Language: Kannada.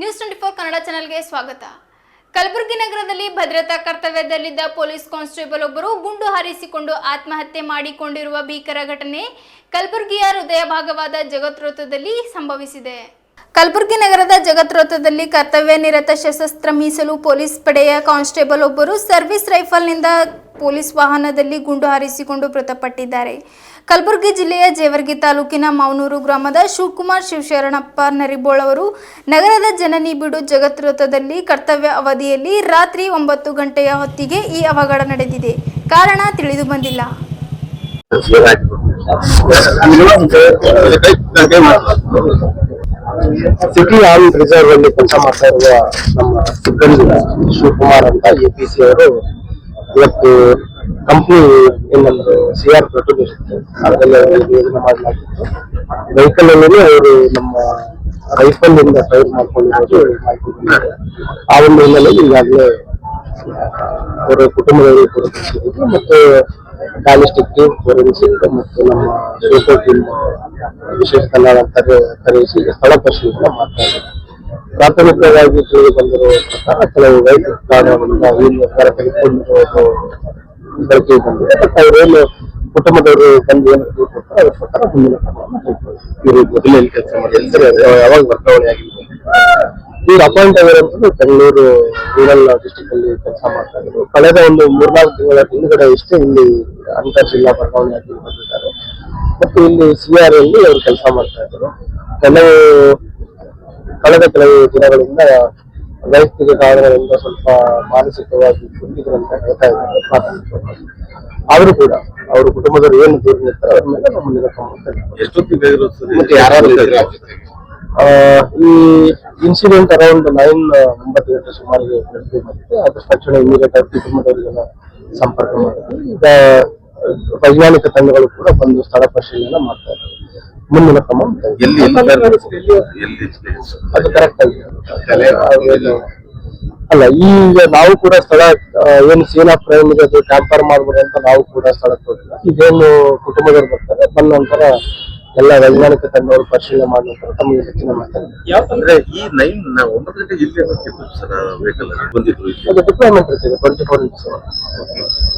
ನ್ಯೂಸ್ 24 ಕನ್ನಡ ಚಾನೆಲ್ಗೆ ಸ್ವಾಗತ. ಕಲಬುರಗಿ ನಗರದಲ್ಲಿ ಭದ್ರತಾ ಕರ್ತವ್ಯದಲ್ಲಿದ್ದ ಪೊಲೀಸ್ ಕಾನ್ಸ್ಟೇಬಲ್ ಒಬ್ಬರು ಗುಂಡು ಹಾರಿಸಿಕೊಂಡು ಆತ್ಮಹತ್ಯೆ ಮಾಡಿಕೊಂಡಿರುವ ಭೀಕರ ಘಟನೆ ಕಲಬುರಗಿಯ ಹೃದಯ ಭಾಗವಾದ ಜಗತ್ ವೃತ್ತದಲ್ಲಿ ಸಂಭವಿಸಿದೆ. ಕಲಬುರಗಿ ನಗರದ ಜಗತ್ ವೃತ್ತದಲ್ಲಿ ಕರ್ತವ್ಯ ನಿರತ ಸಶಸ್ತ್ರ ಮೀಸಲು ಪೊಲೀಸ್ ಪಡೆಯ ಕಾನ್ಸ್ಟೇಬಲ್ ಒಬ್ಬರು ಸರ್ವಿಸ್ ರೈಫಲ್ನಿಂದ ಪೊಲೀಸ್ ವಾಹನದಲ್ಲಿ ಗುಂಡು ಹಾರಿಸಿಕೊಂಡು ಮೃತಪಟ್ಟಿದ್ದಾರೆ. ಕಲಬುರಗಿ ಜಿಲ್ಲೆಯ ಜೇವರ್ಗಿ ತಾಲೂಕಿನ ಮಾವನೂರು ಗ್ರಾಮದ ಶಿವಕುಮಾರ್ ಶಿವಶರಣಪ್ಪ ನರಿಬೋಳ್ ಅವರು ನಗರದ ಜನನಿ ಬೀಡು ಜಗತ್ ವೃತ್ತದಲ್ಲಿ ಕರ್ತವ್ಯ ಅವಧಿಯಲ್ಲಿ ರಾತ್ರಿ 9 ಗಂಟೆಯ ಹೊತ್ತಿಗೆ ಈ ಅವಘಡ ನಡೆದಿದೆ. ಕಾರಣ ತಿಳಿದು ಬಂದಿಲ್ಲ. ಸಿಟಿ ಆರ್ಮ್ ರಿಸರ್ವ್ ಅಲ್ಲಿ ಕೆಲಸ ಮಾಡ್ತಾ ಇರುವ ನಮ್ಮ ಸಿಬ್ಬಂದಿ ಶಿವಕುಮಾರ್ ಅಂತ APC ಅವರು ಇವತ್ತು ಕಂಪ್ನಿ ಏನಂದ್ರೆ CR ಪೆಟ್ರೋಲ್ ಇರುತ್ತೆ ಅದರಲ್ಲಿ ಯೋಜನೆ ಮಾಡಲಾಗಿತ್ತು. ವೆಹಿಕಲ್ ಅಲ್ಲಿ ಅವರು ನಮ್ಮ ರೈಫಲ್ ಇಂದ ಫೈರ್ ಮಾಡ್ಕೊಂಡಿರೋದು ಮಾಹಿತಿ ಬಂದಿದೆ. ಆ ಒಂದು ಹಿನ್ನೆಲೆಯಲ್ಲಿ ಈಗಾಗಲೇ ಅವರ ಕುಟುಂಬದವರು ಕೂಡ ಕಳಿಸಿದ್ರು ಮತ್ತು ಬ್ಯಾಲಿಸ್ಟಿಕ್ ಟೀಮ್, ಫೋರೆನ್ಸಿಕ್ ಮತ್ತು ನಮ್ಮ ಸೋಕೋ ಟೀಮ್ ವಿಶೇಷ ತಂಡಗಳನ್ನು ಕರೆಯಿಸಿ ಸ್ಥಳ ಪರಿಶೀಲನೆ ಮಾಡ್ತಾ ಇದ್ದಾರೆ. ಪ್ರಾಥಮಿಕವಾಗಿ ತಿಳಿದು ಬಂದಿರುವ ಪ್ರಕಾರ ಕೆಲವು ವೈದ್ಯಕ ಕಾರಣಗಳಿಂದ ಈ ನಿರ್ಧಾರ ತೆಗೆದುಕೊಂಡಿರುವುದು ಬೆಳಕಿಗೆ ಬಂದಿದೆ. ಬಟ್ ಅವರೇನು ಕುಟುಂಬದವರು ಬಂದು ಏನು ತಿಳ್ಕೊಡ್ತಾರೆ ಅದರ ಪ್ರಕಾರ ಮುಂದಿನ ಕ್ರಮವನ್ನು ಮೊದಲೇ ಕೆಲಸ ಮಾಡಿದ್ರೆ ಯಾವಾಗ ವರ್ಗಾವಣೆ ಆಗಿದೆ. ಇವ್ರು ಅಪಾಯಿಂಟ್ ಆಗಿರೋದು ಬೆಂಗಳೂರು ರೂರಲ್ ಡಿಸ್ಟ್ರಿಕ್ಟ್ ಅಲ್ಲಿ ಕೆಲಸ ಮಾಡ್ತಾ ಇದ್ರು. ಕಳೆದ ಒಂದು 3-4 ತಿಂಗಳ ಹಿಂದ್ಗಡೆ ಇಷ್ಟೇ ಇಲ್ಲಿ ಅಂತರ್ ಜಿಲ್ಲಾ ವರ್ಗಾವಣೆ ಆಗಿ ಬಂದಿದ್ದಾರೆ ಮತ್ತು ಇಲ್ಲಿ CR ಅಲ್ಲಿ ಅವರು ಕೆಲಸ ಮಾಡ್ತಾ ಇದ್ರು. ಕಳೆದ ಕೆಲವು ದಿನಗಳಿಂದ ವೈಯಕ್ತಿಕ ಕಾರಣಗಳಿಂದ ಸ್ವಲ್ಪ ಮಾನಸಿಕವಾಗಿ ಕುಂದಿದ್ರಂತ ಹೇಳ್ತಾ ಇದ್ದಾರೆ ಪ್ರಾಥಮಿಕವಾಗಿ. ಆದ್ರೂ ಕೂಡ ಅವ್ರ ಕುಟುಂಬದವರು ಏನು ದೂರ ನಿರ್ತಾರೆ ಅವ್ರ ಮೇಲೆ ನಮ್ಮ ಮುಂದಿನ ಮತ್ತೆ ಯಾರು ಈ ಇನ್ಸಿಡೆಂಟ್ ಅರೌಂಡ್ 9 ಗಂಟೆ ಸುಮಾರಿಗೆ ನಡೆದು ಬಂದಿದೆ. ಅದ್ರ ತಕ್ಷಣ ಇಮಿಡಿಯೇಟ್ ಆಗಿ ಕುಟುಂಬದವರಿಗೆಲ್ಲ ಸಂಪರ್ಕ ಮಾಡಿದ್ವಿ. ಈಗ ವೈಜ್ಞಾನಿಕ ತಂಡಗಳು ಕೂಡ ಬಂದು ಸ್ಥಳ ಪರಿಶೀಲನೆ ಮಾಡ್ತಾ ಇದ್ದಾರೆ. ಮುಂದಿನ ಕ್ರಮ ಅದು ಕರೆಕ್ಟ್ ಆಗಿ ಅಲ್ಲ. ಈಗ ನಾವು ಕೂಡ ಸ್ಥಳ ಏನು ಸೀನ್ ಆಫ್ ಕ್ರೈಮ್ ಇದೆ ಅದು ಟ್ಯಾಂಪರ್ ಮಾಡ್ಬೋದು ಅಂತ ನಾವು ಕೂಡ ಸ್ಥಳಕ್ಕೆ ಹೋಗಿಲ್ಲ. ಇದೇನು ಕುಟುಂಬದವರು ಬರ್ತಾರೆ ಬಂದ ನಂತರ ಎಲ್ಲ ವೈಜ್ಞಾನಿಕ ತಂಡಗಳು ಪರಿಶೀಲನೆ ಮಾಡಿದ ನಂತರ ತಮಗೆ ಹೆಚ್ಚಿನ ಮಾತಾಡ್ತಾರೆ. ಡಿಪ್ಲಾಯ್ಮೆಂಟ್ ಇರ್ತದೆ 24 ಇಂಟು 7.